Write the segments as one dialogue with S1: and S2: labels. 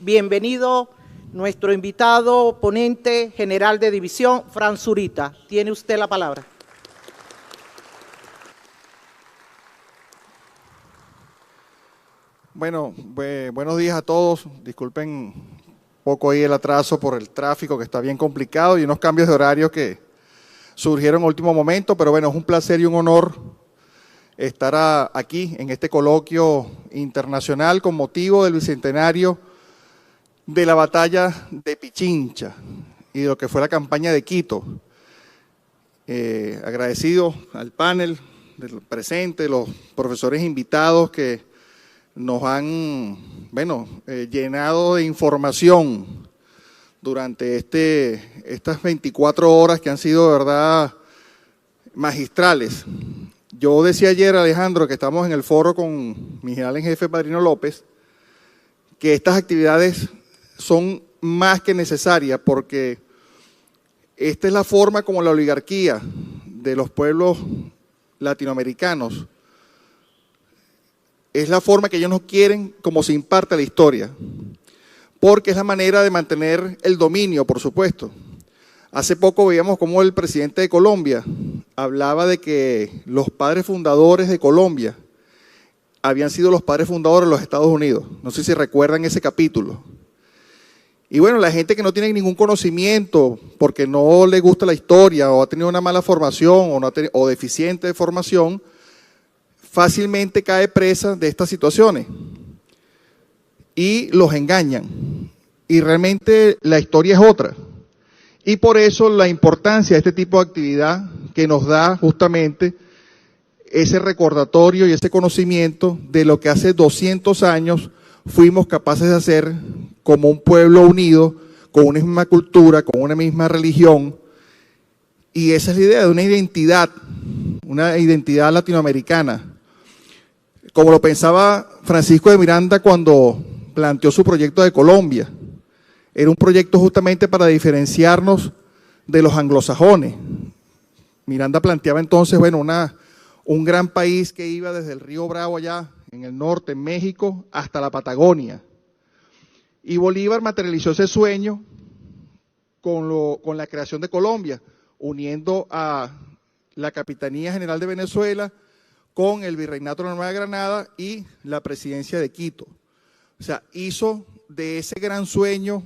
S1: Bienvenido nuestro invitado ponente general de división, Fran Zurita. Tiene usted la palabra.
S2: Bueno, buenos días a todos. Disculpen un poco ahí el atraso por el tráfico, que está bien complicado, y unos cambios de horario que surgieron en último momento, pero bueno, es un placer y un honor estar aquí en este coloquio internacional con motivo del bicentenario de la batalla de Pichincha y de lo que fue la campaña de Quito. Agradecido al panel del presente, los profesores invitados que nos han llenado de información durante estas 24 horas que han sido de verdad magistrales. Yo decía ayer, Alejandro, que estamos en el foro con mi general en jefe, Padrino López, que estas actividades son más que necesarias porque esta es la forma como la oligarquía de los pueblos latinoamericanos, es la forma que ellos no quieren como se imparte la historia, porque es la manera de mantener el dominio, por supuesto. Hace poco veíamos cómo el presidente de Colombia hablaba de que los padres fundadores de Colombia habían sido los padres fundadores de los Estados Unidos. No sé si recuerdan ese capítulo. Y bueno, la gente que no tiene ningún conocimiento porque no le gusta la historia o ha tenido una mala formación o deficiente de formación, fácilmente cae presa de estas situaciones y los engañan. Y realmente la historia es otra. Y por eso la importancia de este tipo de actividad que nos da justamente ese recordatorio y ese conocimiento de lo que hace 200 años fuimos capaces de hacer como un pueblo unido, con una misma cultura, con una misma religión. Y esa es la idea de una identidad latinoamericana. Como lo pensaba Francisco de Miranda cuando planteó su proyecto de Colombia. Era un proyecto justamente para diferenciarnos de los anglosajones. Miranda planteaba entonces, un gran país que iba desde el río Bravo allá en el norte, en México, hasta la Patagonia. Y Bolívar materializó ese sueño con la creación de Colombia, uniendo a la Capitanía General de Venezuela con el Virreinato de la Nueva Granada y la presidencia de Quito. O sea, hizo de ese gran sueño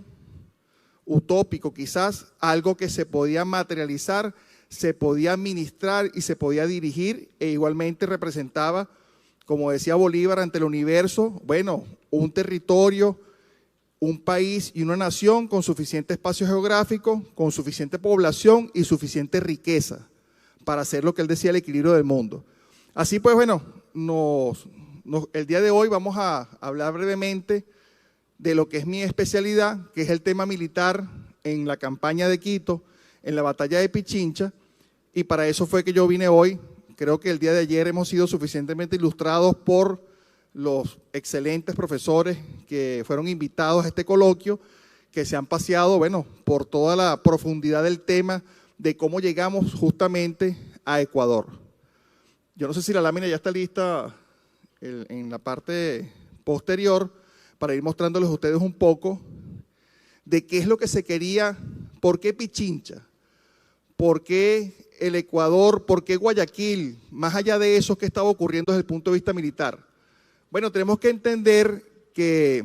S2: utópico quizás algo que se podía materializar, se podía administrar y se podía dirigir, e igualmente representaba, como decía Bolívar, ante el universo, un territorio, un país y una nación con suficiente espacio geográfico, con suficiente población y suficiente riqueza para hacer lo que él decía, el equilibrio del mundo. Así pues, el día de hoy vamos a hablar brevemente de lo que es mi especialidad, que es el tema militar en la campaña de Quito, en la batalla de Pichincha, y para eso fue que yo vine hoy. Creo que el día de ayer hemos sido suficientemente ilustrados por los excelentes profesores que fueron invitados a este coloquio, que se han paseado, por toda la profundidad del tema de cómo llegamos justamente a Ecuador. Yo no sé si la lámina ya está lista en la parte posterior para ir mostrándoles a ustedes un poco de qué es lo que se quería, por qué Pichincha, por qué el Ecuador, por qué Guayaquil, más allá de eso que estaba ocurriendo desde el punto de vista militar. Tenemos que entender que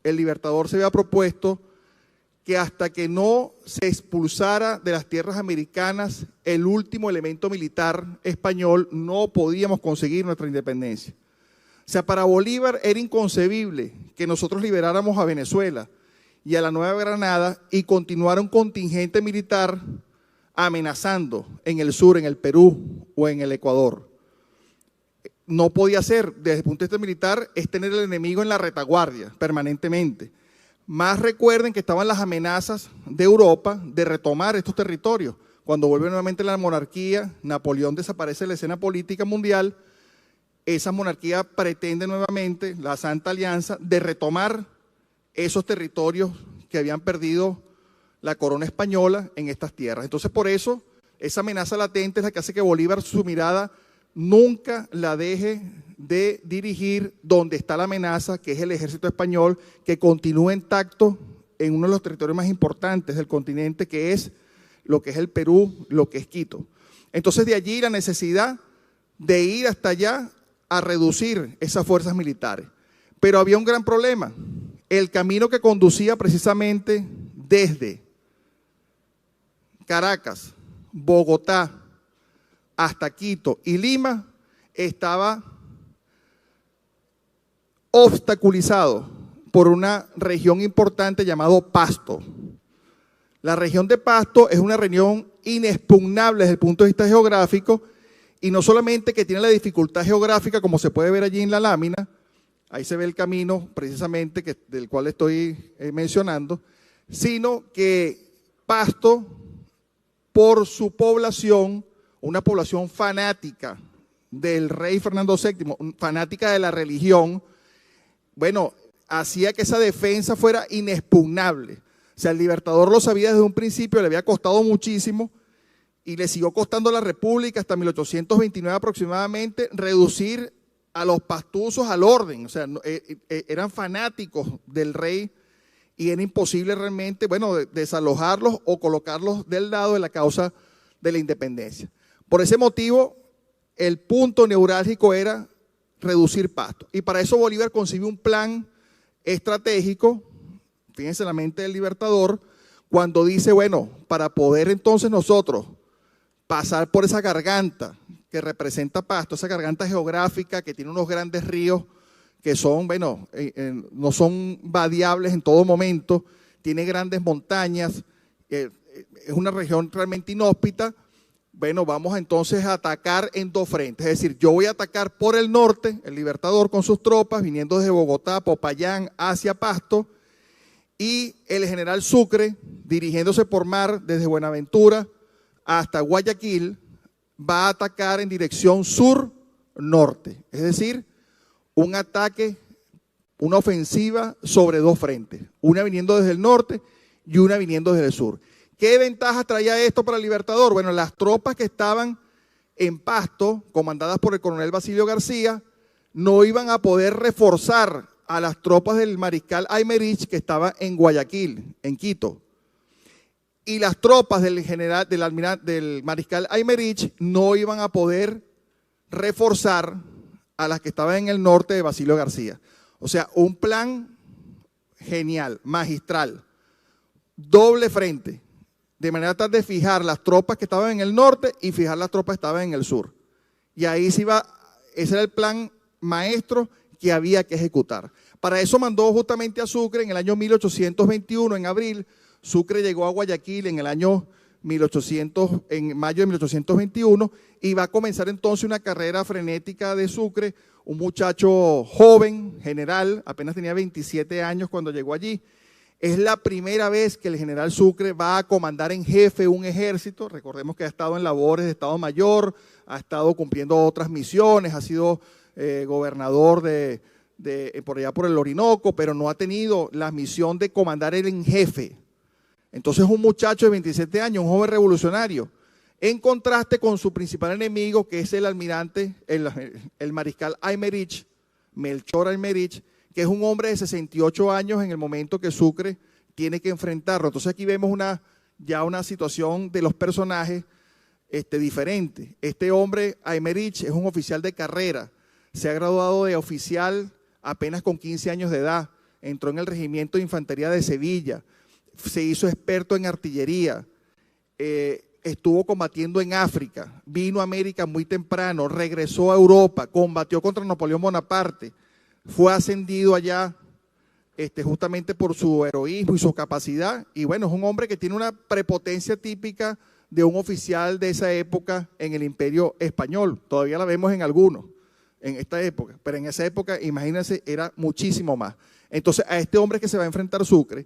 S2: el Libertador se había propuesto que hasta que no se expulsara de las tierras americanas el último elemento militar español, no podíamos conseguir nuestra independencia. O sea, para Bolívar era inconcebible que nosotros liberáramos a Venezuela y a la Nueva Granada y continuara un contingente militar amenazando en el sur, en el Perú o en el Ecuador. No podía ser, desde el punto de vista militar, es tener el enemigo en la retaguardia permanentemente. Más recuerden que estaban las amenazas de Europa de retomar estos territorios. Cuando vuelve nuevamente la monarquía, Napoleón desaparece de la escena política mundial, esa monarquía pretende nuevamente, la Santa Alianza, de retomar esos territorios que habían perdido la corona española en estas tierras. Entonces, por eso, esa amenaza latente es la que hace que Bolívar, su mirada nunca la deje de dirigir donde está la amenaza, que es el ejército español, que continúa intacto en uno de los territorios más importantes del continente, que es lo que es el Perú, lo que es Quito. Entonces de allí la necesidad de ir hasta allá a reducir esas fuerzas militares. Pero había un gran problema. El camino que conducía precisamente desde Caracas, Bogotá, hasta Quito y Lima estaba obstaculizado por una región importante llamada Pasto. La región de Pasto es una región inexpugnable desde el punto de vista geográfico, y no solamente que tiene la dificultad geográfica, como se puede ver allí en la lámina, ahí se ve el camino precisamente del cual estoy mencionando, sino que Pasto, por su población, una población fanática del rey Fernando VII, fanática de la religión, bueno, hacía que esa defensa fuera inexpugnable. O sea, el Libertador lo sabía desde un principio, le había costado muchísimo y le siguió costando a la República hasta 1829 aproximadamente reducir a los pastuzos al orden. O sea, eran fanáticos del rey y era imposible realmente, bueno, desalojarlos o colocarlos del lado de la causa de la independencia. Por ese motivo, el punto neurálgico era reducir Pasto. Y para eso Bolívar concibió un plan estratégico, fíjense en la mente del Libertador, cuando dice, bueno, para poder entonces nosotros pasar por esa garganta que representa Pasto, esa garganta geográfica que tiene unos grandes ríos que son, bueno, no son vadeables en todo momento, tiene grandes montañas, es una región realmente inhóspita. Bueno, vamos entonces a atacar en dos frentes, es decir, yo voy a atacar por el norte, el Libertador con sus tropas, viniendo desde Bogotá, Popayán, hacia Pasto, y el general Sucre, dirigiéndose por mar desde Buenaventura hasta Guayaquil, va a atacar en dirección sur-norte, es decir, un ataque, una ofensiva sobre dos frentes, una viniendo desde el norte y una viniendo desde el sur. ¿Qué ventajas traía esto para el Libertador? Bueno, las tropas que estaban en Pasto, comandadas por el coronel Basilio García, no iban a poder reforzar a las tropas del mariscal Aymerich, que estaba en Guayaquil, en Quito. Y las tropas del mariscal Aymerich no iban a poder reforzar a las que estaban en el norte de Basilio García. O sea, un plan genial, magistral, doble frente, de manera tal de fijar las tropas que estaban en el norte y fijar las tropas que estaban en el sur. Y ahí se iba, ese era el plan maestro que había que ejecutar. Para eso mandó justamente a Sucre en el año 1821, en abril. Sucre llegó a Guayaquil en el año en mayo de 1821, y va a comenzar entonces una carrera frenética de Sucre, un muchacho joven, general, apenas tenía 27 años cuando llegó allí. Es la primera vez que el general Sucre va a comandar en jefe un ejército. Recordemos que ha estado en labores de Estado Mayor, ha estado cumpliendo otras misiones, ha sido gobernador por allá por el Orinoco, pero no ha tenido la misión de comandar él en jefe. Entonces un muchacho de 27 años, un joven revolucionario, en contraste con su principal enemigo, que es el almirante, el mariscal Aymerich, Melchor Aymerich, que es un hombre de 68 años en el momento que Sucre tiene que enfrentarlo. Entonces aquí vemos ya una situación de los personajes diferente. Este hombre, Aymerich, es un oficial de carrera, se ha graduado de oficial apenas con 15 años de edad, entró en el Regimiento de Infantería de Sevilla, se hizo experto en artillería, estuvo combatiendo en África, vino a América muy temprano, regresó a Europa, combatió contra Napoleón Bonaparte, fue ascendido allá justamente por su heroísmo y su capacidad, y bueno, es un hombre que tiene una prepotencia típica de un oficial de esa época en el Imperio Español. Todavía la vemos en algunos, en esta época, pero en esa época, imagínense, era muchísimo más. Entonces, a este hombre que se va a enfrentar Sucre,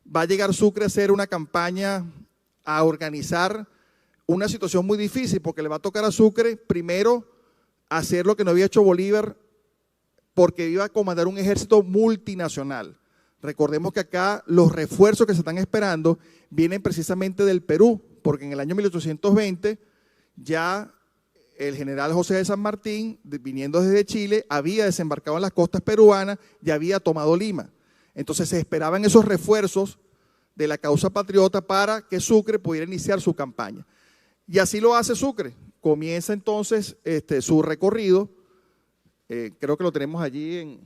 S2: va a llegar Sucre a hacer una campaña, a organizar una situación muy difícil, porque le va a tocar a Sucre primero hacer lo que no había hecho Bolívar, porque iba a comandar un ejército multinacional. Recordemos que acá los refuerzos que se están esperando vienen precisamente del Perú, porque en el año 1820 ya el general José de San Martín, viniendo desde Chile, había desembarcado en las costas peruanas y había tomado Lima. Entonces se esperaban esos refuerzos de la causa patriota para que Sucre pudiera iniciar su campaña. Y así lo hace Sucre. Comienza entonces su recorrido, creo que lo tenemos allí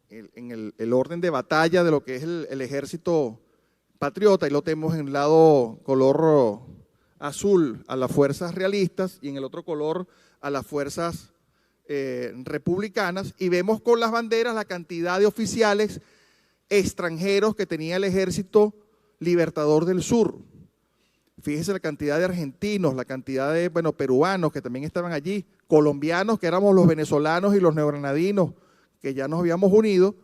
S2: en el orden de batalla de lo que es el ejército patriota, y lo tenemos en el lado color azul a las fuerzas realistas y en el otro color a las fuerzas republicanas, y vemos con las banderas la cantidad de oficiales extranjeros que tenía el Ejército Libertador del Sur. Fíjese la cantidad de argentinos, la cantidad de peruanos que también estaban allí, colombianos que éramos los venezolanos y los neogranadinos que ya nos habíamos unido.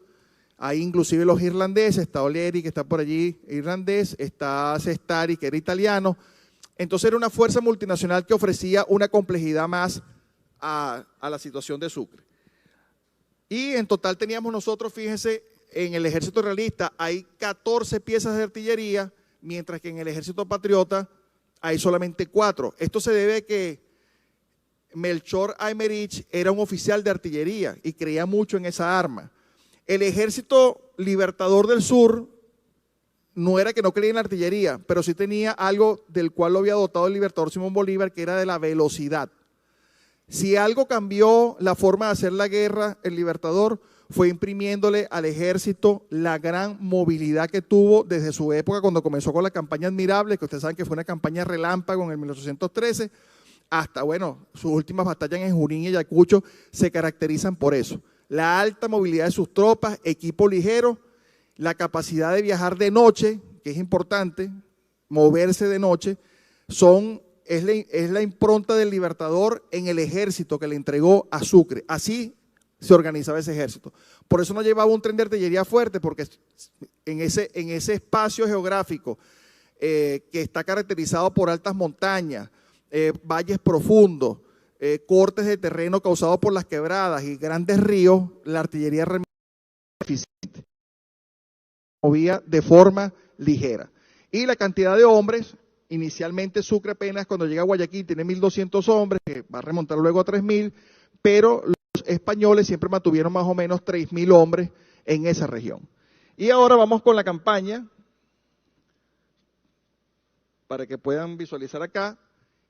S2: Hay inclusive los irlandeses, está Oleri que está por allí, irlandés, está Sestari que era italiano. Entonces era una fuerza multinacional que ofrecía una complejidad más a la situación de Sucre. Y en total teníamos nosotros, fíjense, en el ejército realista hay 14 piezas de artillería, mientras que en el ejército patriota hay solamente 4. Esto se debe a que Melchor Aymerich era un oficial de artillería y creía mucho en esa arma. El ejército libertador del sur no era que no creía en la artillería, pero sí tenía algo del cual lo había dotado el libertador Simón Bolívar, que era de la velocidad. Si algo cambió la forma de hacer la guerra, el libertador fue imprimiéndole al ejército la gran movilidad que tuvo desde su época cuando comenzó con la campaña Admirable, que ustedes saben que fue una campaña relámpago en el 1813, hasta, sus últimas batallas en Junín y Ayacucho se caracterizan por eso. La alta movilidad de sus tropas, equipo ligero, la capacidad de viajar de noche, que es importante, moverse de noche, es la impronta del libertador en el ejército que le entregó a Sucre. Así se organizaba ese ejército. Por eso no llevaba un tren de artillería fuerte, porque en ese espacio geográfico que está caracterizado por altas montañas, valles profundos, cortes de terreno causados por las quebradas y grandes ríos, la artillería remite eficiente, movía de forma ligera. Y la cantidad de hombres, inicialmente Sucre apenas cuando llega a Guayaquil tiene 1.200 hombres, que va a remontar luego a 3.000, pero los españoles siempre mantuvieron más o menos 3.000 hombres en esa región. Y ahora vamos con la campaña, para que puedan visualizar acá,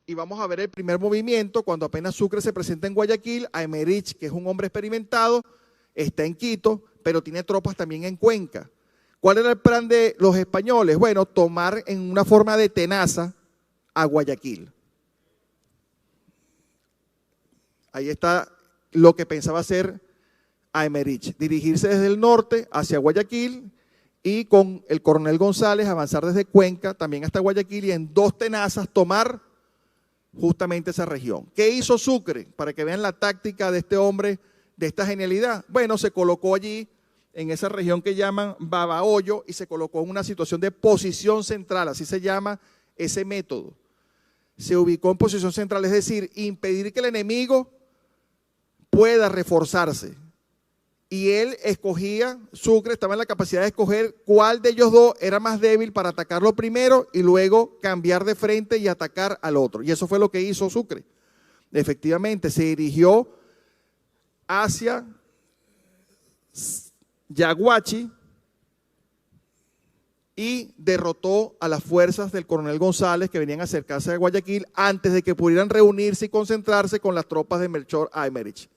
S2: y vamos a ver el primer movimiento. Cuando apenas Sucre se presenta en Guayaquil, Aymerich, que es un hombre experimentado, está en Quito, pero tiene tropas también en Cuenca. ¿Cuál era el plan de los españoles? Bueno, tomar en una forma de tenaza a Guayaquil. Ahí está lo que pensaba hacer Aymerich, dirigirse desde el norte hacia Guayaquil y con el coronel González avanzar desde Cuenca también hasta Guayaquil y en 2 tenazas tomar justamente esa región. ¿Qué hizo Sucre? Para que vean la táctica de este hombre, de esta genialidad. Bueno, se colocó allí en esa región que llaman Babahoyo y se colocó en una situación de posición central, así se llama ese método. Se ubicó en posición central, es decir, impedir que el enemigo pueda reforzarse. Y él escogía, Sucre estaba en la capacidad de escoger cuál de ellos dos era más débil para atacarlo primero y luego cambiar de frente y atacar al otro. Y eso fue lo que hizo Sucre. Efectivamente, se dirigió hacia Yaguachi y derrotó a las fuerzas del coronel González que venían a acercarse a Guayaquil antes de que pudieran reunirse y concentrarse con las tropas de Melchor Aymerich.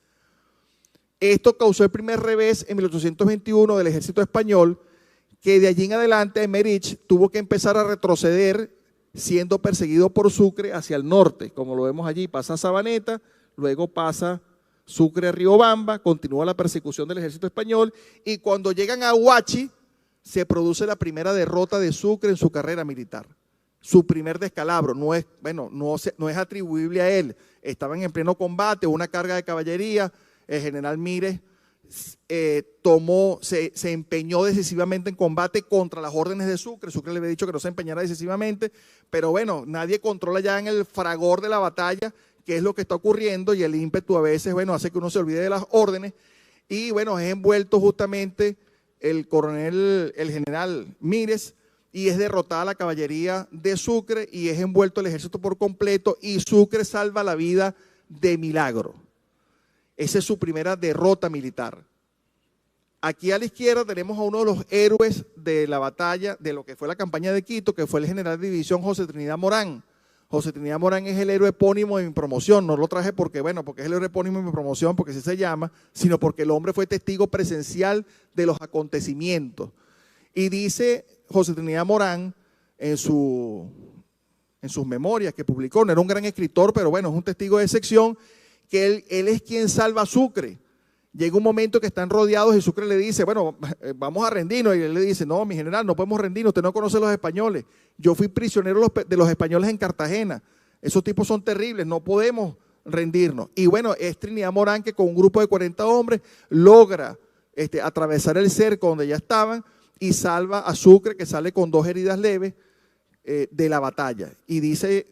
S2: Esto causó el primer revés en 1821 del ejército español, que de allí en adelante Aymerich tuvo que empezar a retroceder siendo perseguido por Sucre hacia el norte. Como lo vemos allí, pasa a Sabaneta, luego pasa Sucre a Riobamba, continúa la persecución del ejército español y cuando llegan a Huachi se produce la primera derrota de Sucre en su carrera militar. Su primer descalabro, no es atribuible a él, estaban en pleno combate, una carga de caballería. El general Mírez se empeñó decisivamente en combate contra las órdenes de Sucre. Sucre le había dicho que no se empeñara decisivamente, pero bueno, nadie controla ya en el fragor de la batalla qué es lo que está ocurriendo y el ímpetu a veces, hace que uno se olvide de las órdenes y es envuelto justamente el general Mírez y es derrotada la caballería de Sucre y es envuelto el ejército por completo y Sucre salva la vida de milagro. Esa es su primera derrota militar. Aquí a la izquierda tenemos a uno de los héroes de la batalla, de lo que fue la campaña de Quito, que fue el general de división José Trinidad Morán. José Trinidad Morán es el héroe epónimo de mi promoción. No lo traje porque, porque es el héroe epónimo de mi promoción, porque así se llama, sino porque el hombre fue testigo presencial de los acontecimientos. Y dice José Trinidad Morán en sus memorias que publicó, no era un gran escritor, pero bueno, es un testigo de sección, que él es quien salva a Sucre. Llega un momento que están rodeados y Sucre le dice, bueno, vamos a rendirnos. Y él le dice, no, mi general, no podemos rendirnos, usted no conoce a los españoles. Yo fui prisionero de los españoles en Cartagena. Esos tipos son terribles, no podemos rendirnos. Y bueno, es Trinidad Morán que con un grupo de 40 hombres logra atravesar el cerco donde ya estaban y salva a Sucre, que sale con 2 heridas leves de la batalla. Y dice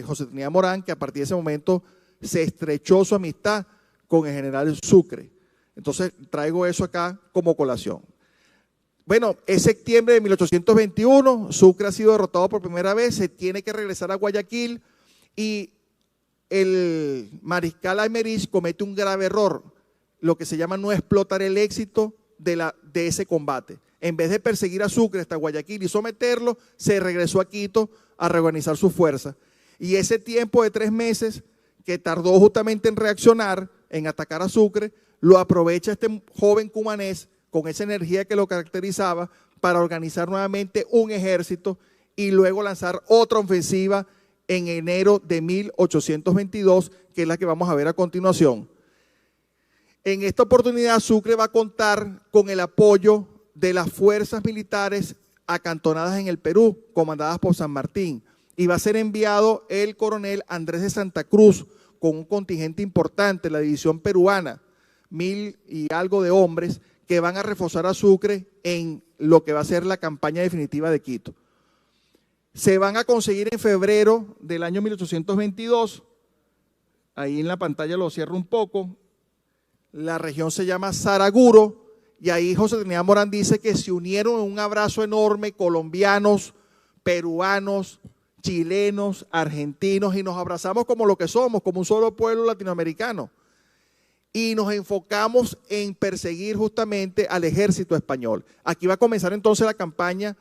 S2: José Trinidad Morán que a partir de ese momento se estrechó su amistad con el general Sucre. Entonces traigo eso acá como colación. Bueno, es septiembre de 1821, Sucre ha sido derrotado por primera vez, se tiene que regresar a Guayaquil y el mariscal Aymerich comete un grave error, lo que se llama no explotar el éxito de ese combate. En vez de perseguir a Sucre hasta Guayaquil y someterlo, se regresó a Quito a reorganizar sus fuerzas. Y ese tiempo de 3 meses que tardó justamente en reaccionar, en atacar a Sucre, lo aprovecha este joven cumanés con esa energía que lo caracterizaba para organizar nuevamente un ejército y luego lanzar otra ofensiva en enero de 1822, que es la que vamos a ver a continuación. En esta oportunidad Sucre va a contar con el apoyo de las fuerzas militares acantonadas en el Perú, comandadas por San Martín, y va a ser enviado el coronel Andrés de Santa Cruz con un contingente importante, la división peruana, 1000 y algo de hombres que van a reforzar a Sucre en lo que va a ser la campaña definitiva de Quito. Se van a conseguir en febrero del año 1822, ahí en la pantalla lo cierro un poco, la región se llama Saraguro, y ahí José Trinidad Morán dice que se unieron en un abrazo enorme colombianos, peruanos, chilenos, argentinos, y nos abrazamos como lo que somos, como un solo pueblo latinoamericano. Y nos enfocamos en perseguir justamente al ejército español. Aquí va a comenzar entonces la campaña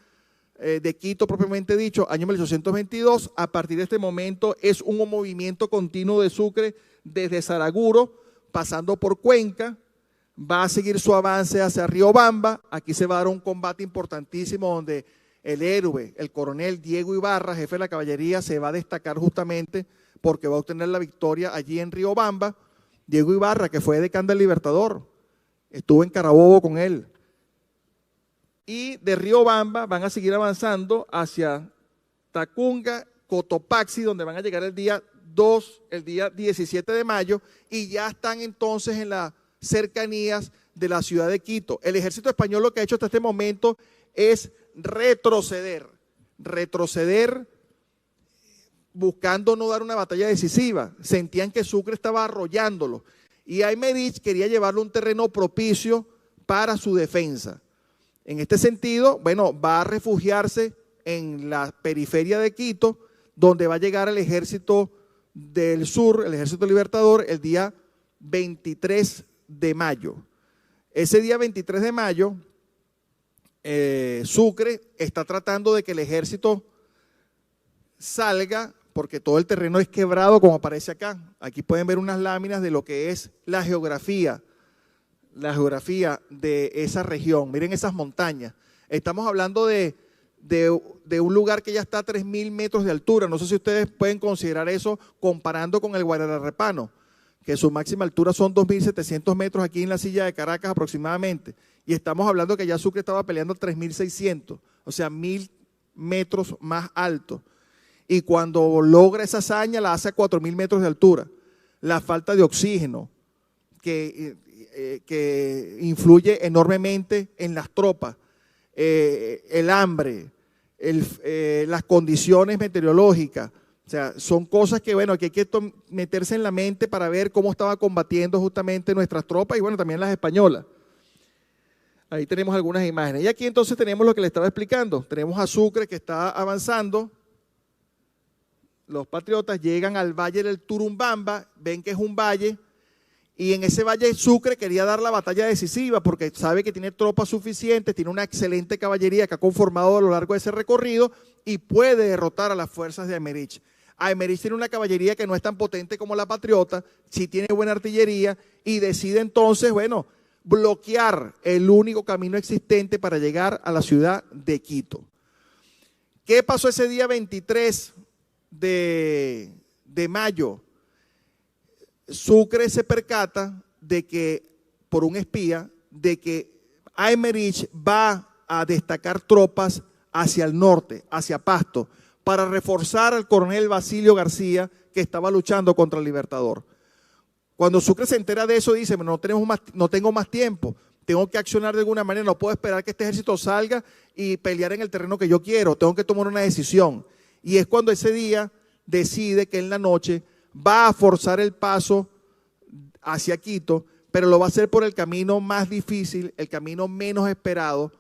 S2: de Quito propiamente dicho, año 1822. A partir de este momento es un movimiento continuo de Sucre desde Saraguro, pasando por Cuenca, va a seguir su avance hacia Riobamba. Aquí se va a dar un combate importantísimo donde el héroe, el coronel Diego Ibarra, jefe de la caballería, se va a destacar justamente porque va a obtener la victoria allí en Riobamba. Diego Ibarra, que fue decán del Libertador, estuvo en Carabobo con él. Y de Riobamba van a seguir avanzando hacia Tacunga, Cotopaxi, donde van a llegar el día 17 de mayo, y ya están entonces en las cercanías de la ciudad de Quito. El ejército español lo que ha hecho hasta este momento es retroceder buscando no dar una batalla decisiva. Sentían que Sucre estaba arrollándolo y Aymerich quería llevarlo a un terreno propicio para su defensa. En este sentido, bueno, va a refugiarse en la periferia de Quito, donde va a llegar el ejército del sur, el ejército libertador, el día 23 de mayo. Ese día 23 de mayo, Sucre está tratando de que el ejército salga, porque todo el terreno es quebrado como aparece acá. Aquí pueden ver unas láminas de lo que es la geografía de esa región. Miren esas montañas. Estamos hablando de un lugar que ya está a 3.000 metros de altura. No sé si ustedes pueden considerar eso comparando con el Guararapano, que su máxima altura son 2.700 metros aquí en la Silla de Caracas aproximadamente. Y estamos hablando que ya Sucre estaba peleando 3.600, o sea, 1.000 metros más alto. Y cuando logra esa hazaña la hace a 4.000 metros de altura. La falta de oxígeno que influye enormemente en las tropas, el hambre, las condiciones meteorológicas, o sea, son cosas que, bueno, que hay que meterse en la mente para ver cómo estaba combatiendo justamente nuestras tropas y, bueno, también las españolas. Ahí tenemos algunas imágenes. Y aquí entonces tenemos lo que le estaba explicando. Tenemos a Sucre que está avanzando los patriotas llegan al valle del Turumbamba, ven que es un valle, y en ese valle Sucre quería dar la batalla decisiva porque sabe que tiene tropas suficientes, tiene una excelente caballería que ha conformado a lo largo de ese recorrido y puede derrotar a las fuerzas de Aymerich. Aymerich tiene una caballería que no es tan potente como la patriota, sí tiene buena artillería y decide entonces, bueno, bloquear el único camino existente para llegar a la ciudad de Quito. ¿Qué pasó ese día 23 de mayo? Sucre se percata de que, por un espía, de que Aymerich va a destacar tropas hacia el norte, hacia Pasto, para reforzar al coronel Basilio García, que estaba luchando contra el Libertador. Cuando Sucre se entera de eso, dice, no tengo más tiempo, tengo que accionar de alguna manera, no puedo esperar que este ejército salga y pelear en el terreno que yo quiero, tengo que tomar una decisión. Y es cuando ese día decide que en la noche va a forzar el paso hacia Quito, pero lo va a hacer por el camino más difícil, el camino menos esperado,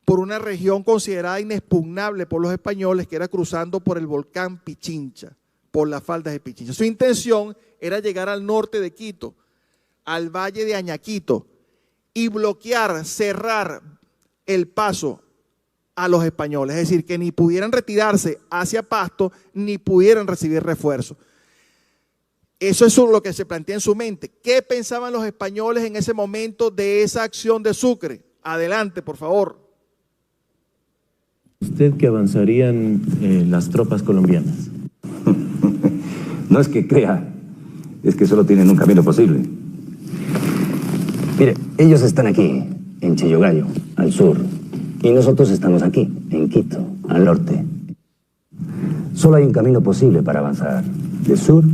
S2: por una región considerada inexpugnable por los españoles, que era cruzando por el volcán Pichincha, por las faldas de Pichincha. Su intención era llegar al norte de Quito, al valle de Añaquito, y bloquear, cerrar el paso a los españoles, es decir, que ni pudieran retirarse hacia Pasto, ni pudieran recibir refuerzos. Eso es lo que se plantea en su mente. ¿Qué pensaban los españoles en ese momento de esa acción de Sucre? Adelante, por favor.
S3: ¿Usted que avanzarían las tropas colombianas?
S4: No es que crea, es que solo tienen un camino posible. Mire, ellos están aquí, en Chillogallo, al sur, y nosotros estamos aquí, en Quito, al norte. Solo hay un camino posible para avanzar, de sur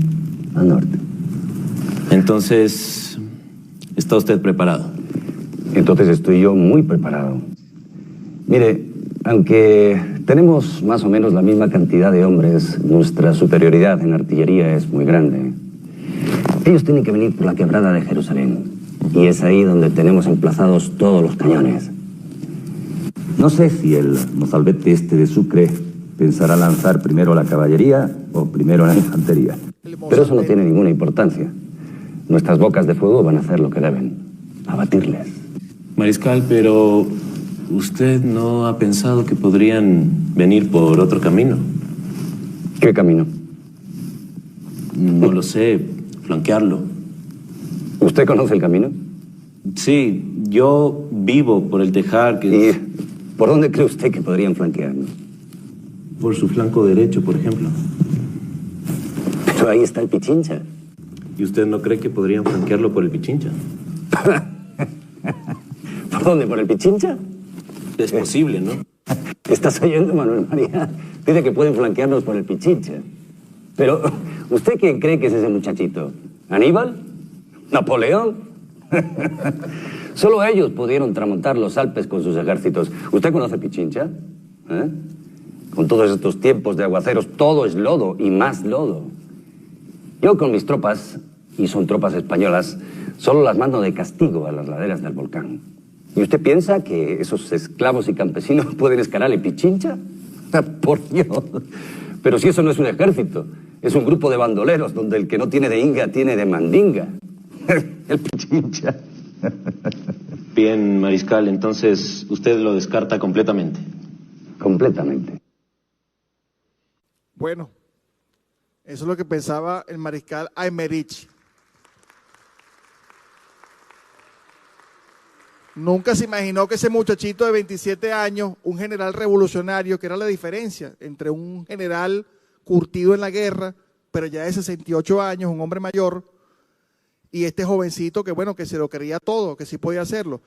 S4: a norte.
S3: Entonces, ¿está usted preparado?
S4: Entonces estoy yo muy preparado. Mire, aunque tenemos más o menos la misma cantidad de hombres, nuestra superioridad en artillería es muy grande. Ellos tienen que venir por la quebrada de Jerusalén, y es ahí donde tenemos emplazados todos los cañones. No sé si el mozalbete este de Sucre pensará lanzar primero la caballería o primero la infantería. Pero eso no tiene ninguna importancia. Nuestras bocas de fuego van a hacer lo que deben, abatirles.
S3: Mariscal, pero ¿usted no ha pensado que podrían venir por otro camino?
S4: ¿Qué camino?
S3: No lo sé, flanquearlo.
S4: ¿Usted conoce el camino?
S3: Sí, yo vivo por el Tejar que...
S4: ¿Y por dónde cree usted que podrían flanquearnos?
S3: Por su flanco derecho, por ejemplo.
S4: Pero ahí está el Pichincha.
S3: ¿Y usted no cree que podrían flanquearlo por el Pichincha?
S4: ¿Por dónde? ¿Por el Pichincha?
S3: Es posible, ¿no?
S4: ¿Estás oyendo, Manuel María? Dice que pueden flanquearnos por el Pichincha. Pero, ¿usted quién cree que es ese muchachito? ¿Aníbal? ¿Napoleón? Solo ellos pudieron tramontar los Alpes con sus ejércitos. ¿Usted conoce Pichincha? ¿Eh? Con todos estos tiempos de aguaceros, todo es lodo y más lodo. Yo con mis tropas, y son tropas españolas, solo las mando de castigo a las laderas del volcán. ¿Y usted piensa que esos esclavos y campesinos pueden escalar el Pichincha? Por Dios. Pero si eso no es un ejército, es un grupo de bandoleros donde el que no tiene de inga tiene de mandinga. El Pichincha.
S3: Bien, Mariscal, entonces usted lo descarta completamente.
S4: Completamente.
S2: Bueno, eso es lo que pensaba el mariscal Aymerich. Nunca se imaginó que ese muchachito de 27 años, un general revolucionario, que era la diferencia entre un general curtido en la guerra, pero ya de 68 años, un hombre mayor, y este jovencito que, bueno, que se lo creía todo, que sí podía hacerlo.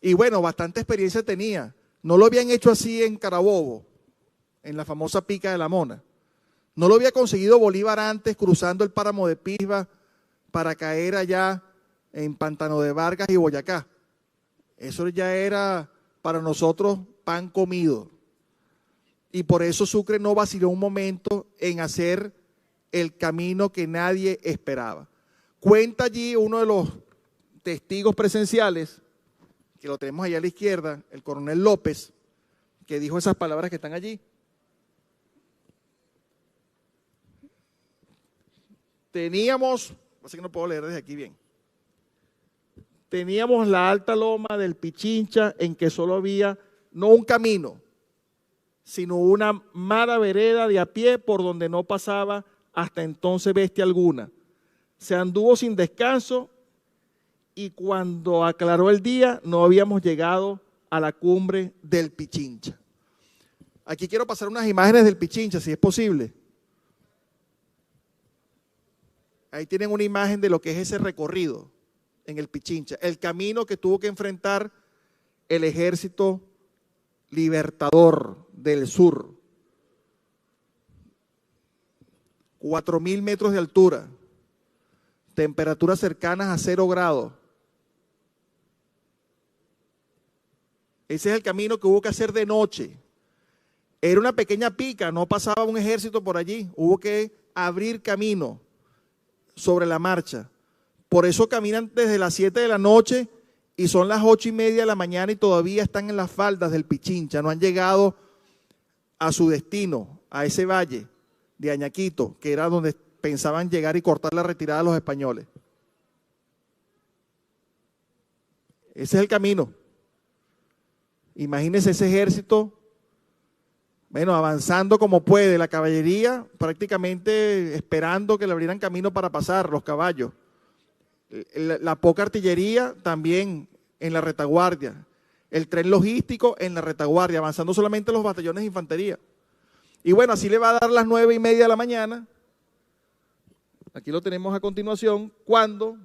S2: Y bueno, bastante experiencia tenía. No lo habían hecho así en Carabobo, en la famosa Pica de la Mona. No lo había conseguido Bolívar antes, cruzando el páramo de Pisba para caer allá en Pantano de Vargas y Boyacá. Eso ya era para nosotros pan comido. Y por eso Sucre no vaciló un momento en hacer el camino que nadie esperaba. Cuenta allí uno de los testigos presenciales, que lo tenemos allá a la izquierda, el coronel López, que dijo esas palabras que están allí. teníamos, así que no puedo leer desde aquí bien, teníamos la alta loma del Pichincha en que solo había no un camino, sino una mala vereda de a pie por donde no pasaba hasta entonces bestia alguna. Se anduvo sin descanso y cuando aclaró el día no habíamos llegado a la cumbre del Pichincha. Aquí quiero pasar unas imágenes del Pichincha, si es posible. Ahí tienen una imagen de lo que es ese recorrido en el Pichincha, el camino que tuvo que enfrentar el ejército libertador del sur. 4.000 metros de altura, temperaturas cercanas a 0 grados. Ese es el camino que hubo que hacer de noche. Era una pequeña pica, no pasaba un ejército por allí, hubo que abrir camino sobre la marcha. Por eso caminan desde las 7 de la noche y son las 8:30 de la mañana y todavía están en las faldas del Pichincha, no han llegado a su destino, a ese valle de Añaquito, que era donde pensaban llegar y cortar la retirada a los españoles. Ese es el camino. Imagínense ese ejército, bueno, avanzando como puede, la caballería prácticamente esperando que le abrieran camino para pasar, los caballos. La poca artillería también en la retaguardia, el tren logístico en la retaguardia, avanzando solamente los batallones de infantería. Y bueno, así le va a dar las 9:30 de la mañana, aquí lo tenemos a continuación, cuando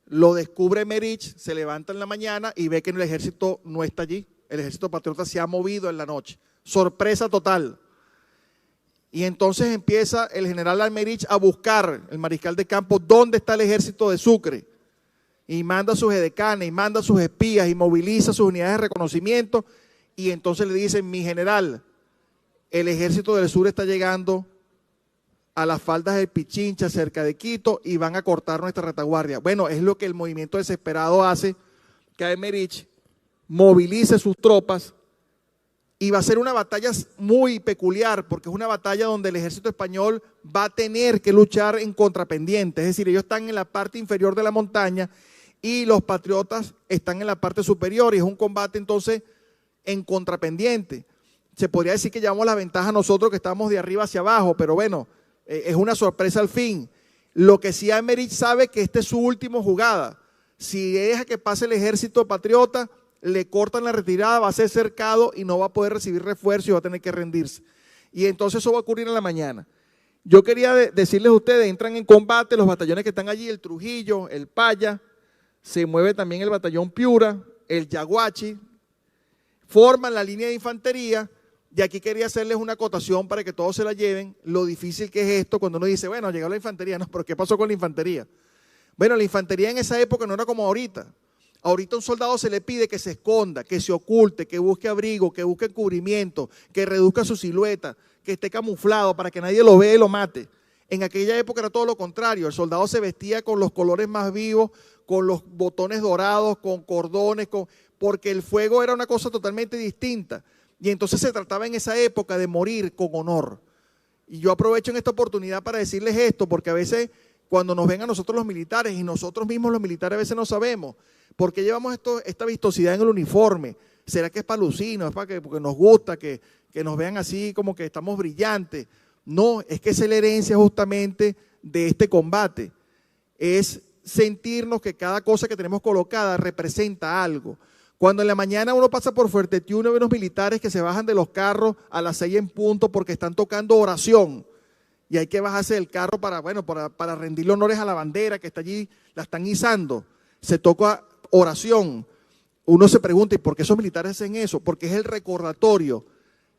S2: lo descubre Emerich, se levanta en la mañana y ve que el ejército no está allí, el ejército patriota se ha movido en la noche, sorpresa total. Y entonces empieza el general Almerich a buscar, el mariscal de campo, dónde está el ejército de Sucre. Y manda a sus edecanes, y manda a sus espías, y moviliza sus unidades de reconocimiento. Y entonces le dicen, mi general, el ejército del sur está llegando a las faldas del Pichincha, cerca de Quito, y van a cortar nuestra retaguardia. Bueno, es lo que el movimiento desesperado hace, que Almerich movilice sus tropas. Y va a ser una batalla muy peculiar, porque es una batalla donde el ejército español va a tener que luchar en contrapendiente. Es decir, ellos están en la parte inferior de la montaña y los patriotas están en la parte superior. Y es un combate entonces en contrapendiente. Se podría decir que llevamos la ventaja nosotros que estamos de arriba hacia abajo, pero bueno, es una sorpresa al fin. Lo que sí Emerich sabe que esta es su última jugada. Si deja que pase el ejército patriota, le cortan la retirada, va a ser cercado y no va a poder recibir refuerzo y va a tener que rendirse. Y entonces eso va a ocurrir en la mañana. Yo quería decirles a ustedes, entran en combate los batallones que están allí, el Trujillo, el Paya, se mueve también el batallón Piura, el Yaguachi, forman la línea de infantería. Y aquí quería hacerles una acotación para que todos se la lleven, lo difícil que es esto cuando uno dice, bueno, llegó la infantería, no, pero ¿qué pasó con la infantería? Bueno, la infantería en esa época no era como ahorita. Ahorita a un soldado se le pide que se esconda, que se oculte, que busque abrigo, que busque cubrimiento, que reduzca su silueta, que esté camuflado para que nadie lo vea y lo mate. En aquella época era todo lo contrario, el soldado se vestía con los colores más vivos, con los botones dorados, con cordones, porque el fuego era una cosa totalmente distinta. Y entonces se trataba en esa época de morir con honor. Y yo aprovecho en esta oportunidad para decirles esto, porque a veces cuando nos ven a nosotros los militares, y nosotros mismos los militares a veces no sabemos, ¿por qué llevamos esta vistosidad en el uniforme? ¿Será que es para lucirnos, es porque nos gusta que nos vean así como que estamos brillantes? No, es que esa es la herencia justamente de este combate. Es sentirnos que cada cosa que tenemos colocada representa algo. Cuando en la mañana uno pasa por Fuerte Tiuna, uno ve unos militares que se bajan de los carros a las 6 en punto porque están tocando oración. Y hay que bajarse del carro para rendirle honores a la bandera que está allí, la están izando. Se toca oración. Uno se pregunta, ¿y por qué esos militares hacen eso? Porque es el recordatorio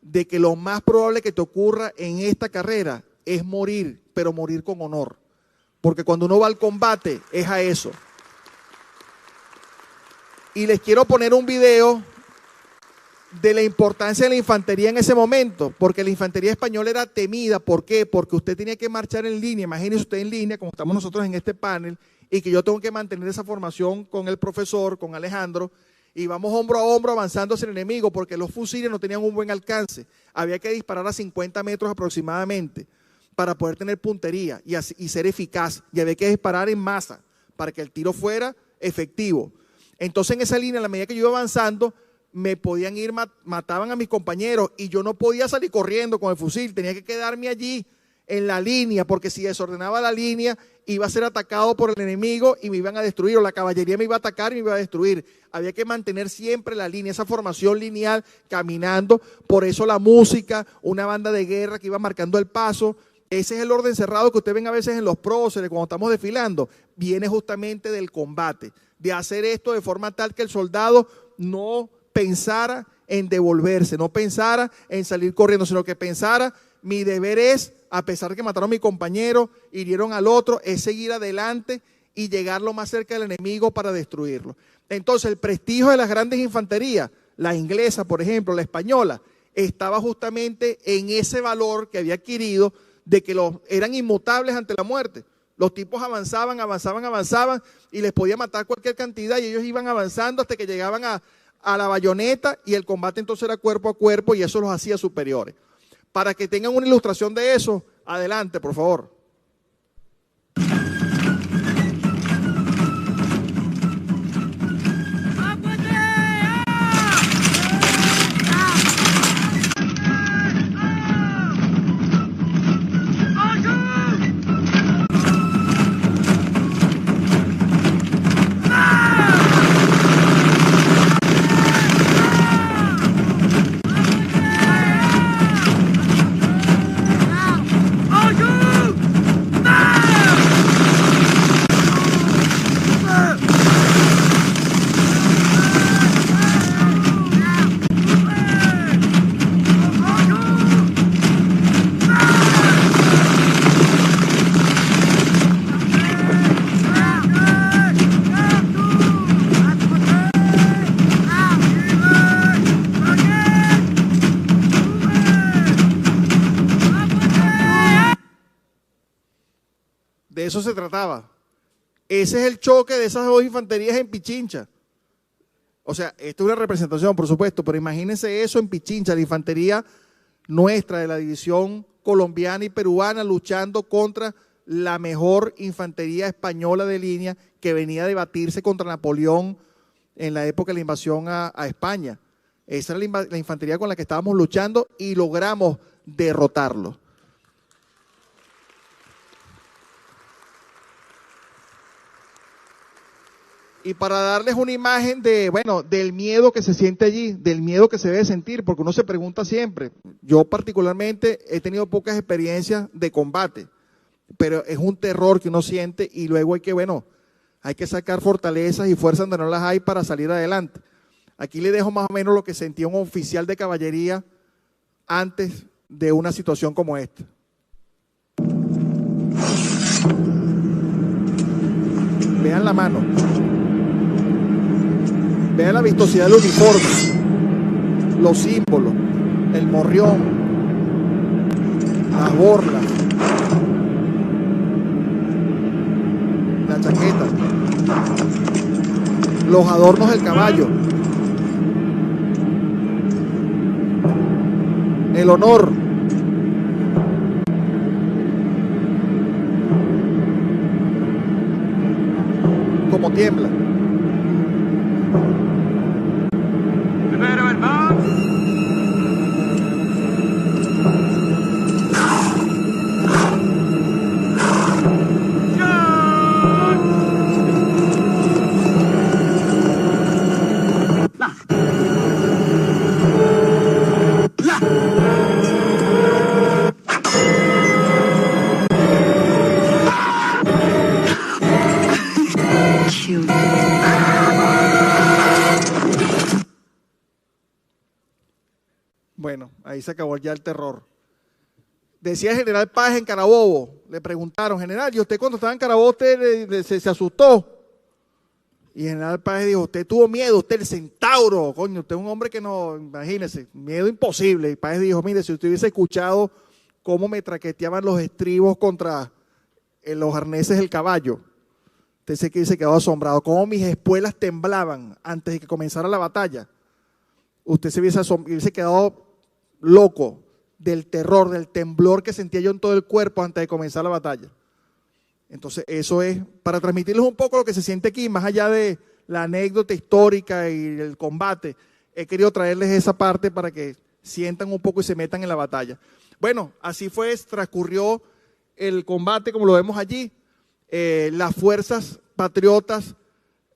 S2: de que lo más probable que te ocurra en esta carrera es morir, pero morir con honor. Porque cuando uno va al combate es a eso. Y les quiero poner un video de la importancia de la infantería en ese momento, porque la infantería española era temida. ¿Por qué? Porque usted tenía que marchar en línea. Imagínese usted en línea, como estamos nosotros en este panel, y que yo tengo que mantener esa formación con el profesor, con Alejandro, y vamos hombro a hombro avanzando hacia el enemigo, porque los fusiles no tenían un buen alcance. Había que disparar a 50 metros aproximadamente. para poder tener puntería y ser eficaz. Y había que disparar en masa para que el tiro fuera efectivo. Entonces en esa línea, a la medida que yo iba avanzando, me podían ir, mataban a mis compañeros y yo no podía salir corriendo con el fusil, tenía que quedarme allí en la línea, porque si desordenaba la línea iba a ser atacado por el enemigo y me iban a destruir, o la caballería me iba a atacar y me iba a destruir. Había que mantener siempre la línea, esa formación lineal, caminando. Por eso la música, una banda de guerra que iba marcando el paso. Ese es el orden cerrado que ustedes ven a veces en los próceres cuando estamos desfilando. Viene justamente del combate, de hacer esto de forma tal que el soldado no pensara en devolverse, no pensara en salir corriendo, sino que pensara: mi deber es, a pesar de que mataron a mi compañero, hirieron al otro, es seguir adelante y llegar lo más cerca del enemigo para destruirlo. Entonces el prestigio de las grandes infanterías, la inglesa por ejemplo, la española, estaba justamente en ese valor que había adquirido de que eran inmutables ante la muerte. Los tipos avanzaban y les podía matar cualquier cantidad y ellos iban avanzando hasta que llegaban a la bayoneta, y el combate entonces era cuerpo a cuerpo y eso los hacía superiores. Para que tengan una ilustración de eso, adelante, por favor. De eso se trataba. Ese es el choque de esas dos infanterías en Pichincha. O sea, esto es una representación, por supuesto, pero imagínense eso en Pichincha, la infantería nuestra de la división colombiana y peruana luchando contra la mejor infantería española de línea que venía a debatirse contra Napoleón en la época de la invasión a España. Esa era la infantería con la que estábamos luchando y logramos derrotarlo. Y para darles una imagen del miedo que se siente allí, del miedo que se debe sentir, porque uno se pregunta siempre. Yo particularmente he tenido pocas experiencias de combate, pero es un terror que uno siente y luego hay que sacar fortalezas y fuerzas donde no las hay para salir adelante. Aquí le dejo más o menos lo que sentía un oficial de caballería antes de una situación como esta. Vean la mano. Vean la vistosidad del uniforme, los símbolos, el morrión, las borlas, la chaqueta, los adornos del caballo, el honor. Como tiembla. Bueno, ahí se acabó ya el terror. Decía el general Páez en Carabobo, le preguntaron: general, ¿y usted cuando estaba en Carabobo usted se asustó? Y el general Páez dijo: usted tuvo miedo, usted el centauro, coño, usted es un hombre que no, imagínese, miedo imposible. Y Páez dijo: mire, si usted hubiese escuchado cómo me traqueteaban los estribos contra los arneses del caballo, usted se hubiese quedado asombrado, cómo mis espuelas temblaban antes de que comenzara la batalla. Usted se hubiese quedado loco del terror, del temblor que sentía yo en todo el cuerpo antes de comenzar la batalla. Entonces, eso es para transmitirles un poco lo que se siente aquí, más allá de la anécdota histórica y el combate. He querido traerles esa parte para que sientan un poco y se metan en la batalla. Bueno, así fue, transcurrió el combate como lo vemos allí. Las fuerzas patriotas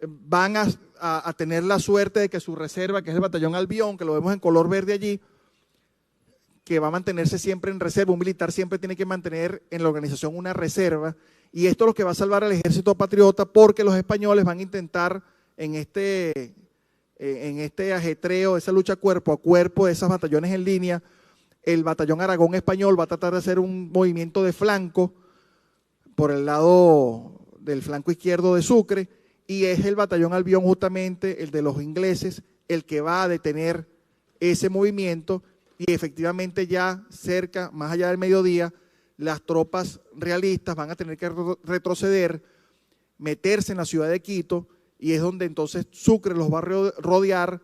S2: van a tener la suerte de que su reserva, que es el batallón Albión, que lo vemos en color verde allí, que va a mantenerse siempre en reserva. Un militar siempre tiene que mantener en la organización una reserva, y esto es lo que va a salvar al ejército patriota, porque los españoles van a intentar en este ajetreo, esa lucha cuerpo a cuerpo de esos batallones en línea, el batallón Aragón español va a tratar de hacer un movimiento de flanco por el lado del flanco izquierdo de Sucre, y es el batallón Albión, justamente el de los ingleses, el que va a detener ese movimiento, y efectivamente ya cerca, más allá del mediodía, las tropas realistas van a tener que retroceder, meterse en la ciudad de Quito, y es donde entonces Sucre los va a rodear,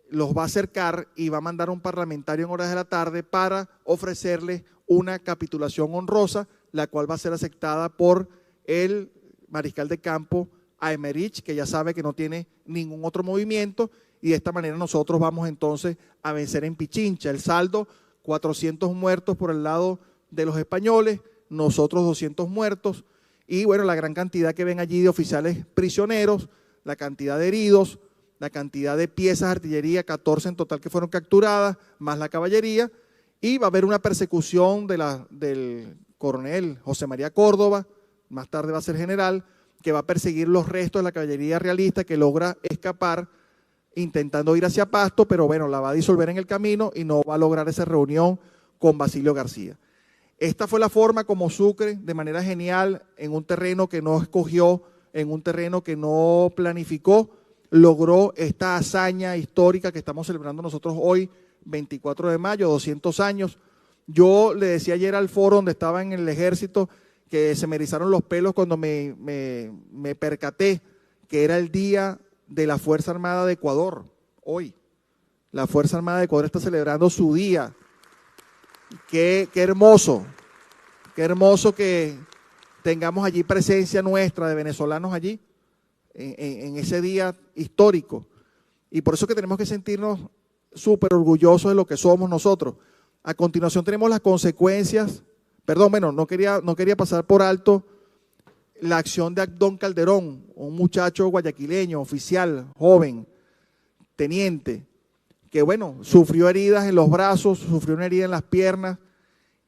S2: los va a acercar y va a mandar a un parlamentario en horas de la tarde para ofrecerles una capitulación honrosa, la cual va a ser aceptada por el mariscal de campo Aymerich, que ya sabe que no tiene ningún otro movimiento, y de esta manera nosotros vamos entonces a vencer en Pichincha. El saldo, 400 muertos por el lado de los españoles, nosotros 200 muertos, y bueno, la gran cantidad que ven allí de oficiales prisioneros, la cantidad de heridos, la cantidad de piezas de artillería, 14 en total que fueron capturadas, más la caballería, y va a haber una persecución del coronel José María Córdoba, más tarde va a ser general, que va a perseguir los restos de la caballería realista, que logra escapar intentando ir hacia Pasto, pero bueno, la va a disolver en el camino y no va a lograr esa reunión con Basilio García. Esta fue la forma como Sucre, de manera genial, en un terreno que no escogió, en un terreno que no planificó, logró esta hazaña histórica que estamos celebrando nosotros hoy, 24 de mayo, 200 años. Yo le decía ayer al foro donde estaba en el ejército que se me erizaron los pelos cuando me percaté que era el día de la Fuerza Armada de Ecuador, hoy. La Fuerza Armada de Ecuador está celebrando su día. Qué hermoso que tengamos allí presencia nuestra de venezolanos allí, en ese día histórico. Y por eso que tenemos que sentirnos súper orgullosos de lo que somos nosotros. A continuación tenemos las consecuencias, no quería pasar por alto la acción de Abdón Calderón, un muchacho guayaquileño, oficial, joven, teniente, que bueno, sufrió heridas en los brazos, sufrió una herida en las piernas,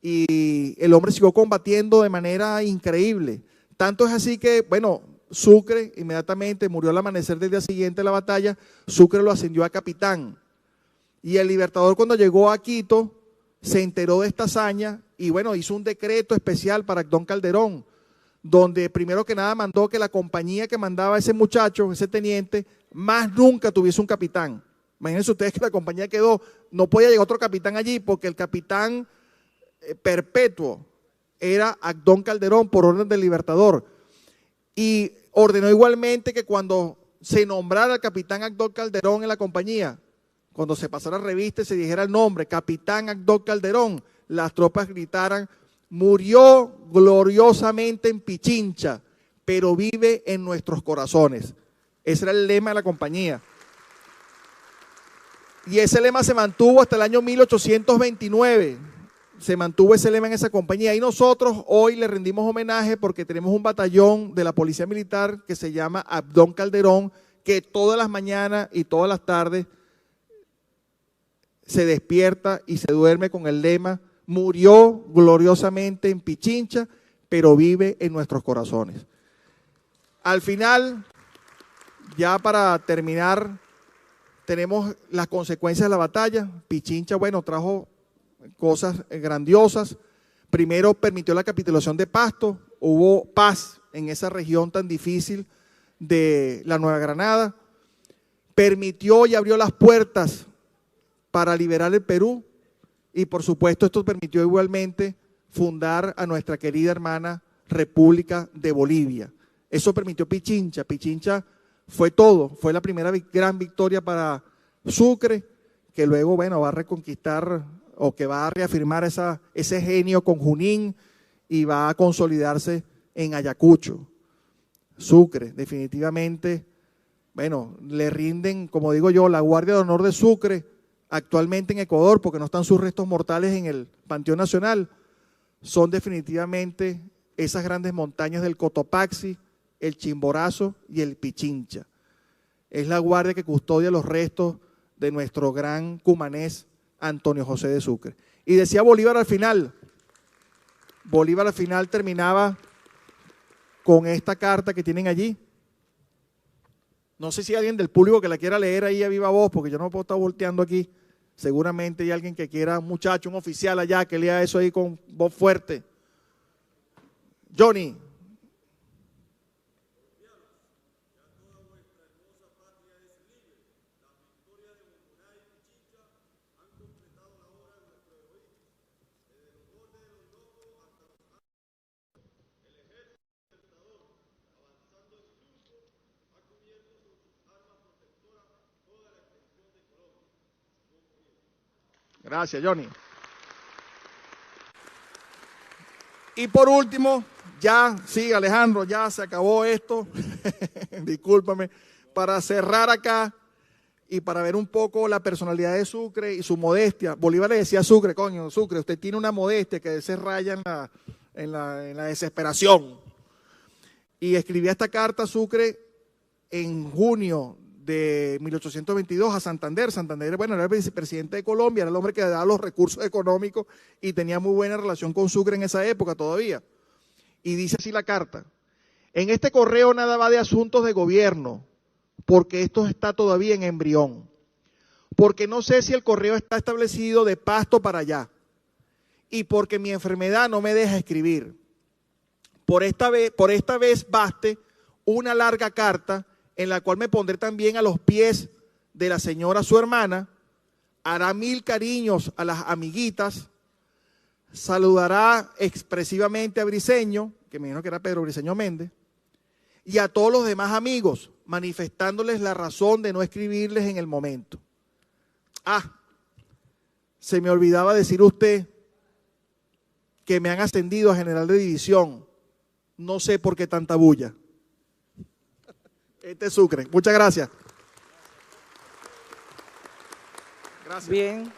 S2: y el hombre siguió combatiendo de manera increíble. Tanto es así que, bueno, Sucre inmediatamente murió al amanecer del día siguiente de la batalla, Sucre lo ascendió a capitán. Y el Libertador, cuando llegó a Quito, se enteró de esta hazaña y bueno, hizo un decreto especial para Abdón Calderón, donde primero que nada mandó que la compañía que mandaba a ese muchacho, ese teniente, más nunca tuviese un capitán. Imagínense ustedes que la compañía quedó, no podía llegar otro capitán allí porque el capitán perpetuo era Abdón Calderón por orden del Libertador. Y ordenó igualmente que cuando se nombrara el capitán Abdón Calderón en la compañía, cuando se pasara revista y se dijera el nombre, capitán Abdón Calderón, las tropas gritaran: murió gloriosamente en Pichincha, pero vive en nuestros corazones. Ese era el lema de la compañía. Y ese lema se mantuvo hasta el año 1829. Se mantuvo ese lema en esa compañía. Y nosotros hoy le rendimos homenaje porque tenemos un batallón de la Policía Militar que se llama Abdón Calderón, que todas las mañanas y todas las tardes se despierta y se duerme con el lema: murió gloriosamente en Pichincha, pero vive en nuestros corazones. Al final, ya para terminar, tenemos las consecuencias de la batalla. Pichincha, bueno, trajo cosas grandiosas. Primero, permitió la capitulación de Pasto, hubo paz en esa región tan difícil de la Nueva Granada. Permitió y abrió las puertas para liberar el Perú. Y por supuesto esto permitió igualmente fundar a nuestra querida hermana República de Bolivia. Eso permitió Pichincha. Pichincha fue todo, fue la primera gran victoria para Sucre, que luego, bueno, va a reconquistar o que va a reafirmar ese genio con Junín y va a consolidarse en Ayacucho. Sucre, definitivamente, bueno, le rinden, como digo yo, la Guardia de Honor de Sucre actualmente en Ecuador, porque no están sus restos mortales en el Panteón Nacional, son definitivamente esas grandes montañas del Cotopaxi, el Chimborazo y el Pichincha. Es la guardia que custodia los restos de nuestro gran cumanés Antonio José de Sucre. Y decía Bolívar al final terminaba con esta carta que tienen allí. No sé si hay alguien del público que la quiera leer ahí a viva voz, porque yo no puedo estar volteando aquí. Seguramente hay alguien que quiera, un muchacho, un oficial allá, que lea eso ahí con voz fuerte. Johnny. Gracias, Johnny. Y por último, ya, sí, Alejandro, ya se acabó esto. Discúlpame. Para cerrar acá y para ver un poco la personalidad de Sucre y su modestia. Bolívar le decía a Sucre, coño, Sucre, usted tiene una modestia que a veces raya en la desesperación. Y escribía esta carta a Sucre en junio de 1822 a Santander. Santander, bueno, era el vicepresidente de Colombia, era el hombre que daba los recursos económicos y tenía muy buena relación con Sucre en esa época todavía. Y dice así la carta: en este correo nada va de asuntos de gobierno, porque esto está todavía en embrión, porque no sé si el correo está establecido de Pasto para allá, y porque mi enfermedad no me deja escribir. Por esta vez baste una larga carta en la cual me pondré también a los pies de la señora su hermana, hará 1000 cariños a las amiguitas, saludará expresivamente a Briceño, que me imagino que era Pedro Briceño Méndez, y a todos los demás amigos, manifestándoles la razón de no escribirles en el momento. Se me olvidaba decir usted que me han ascendido a general de división. No sé por qué tanta bulla. Este es Sucre. Muchas gracias.
S1: Bien.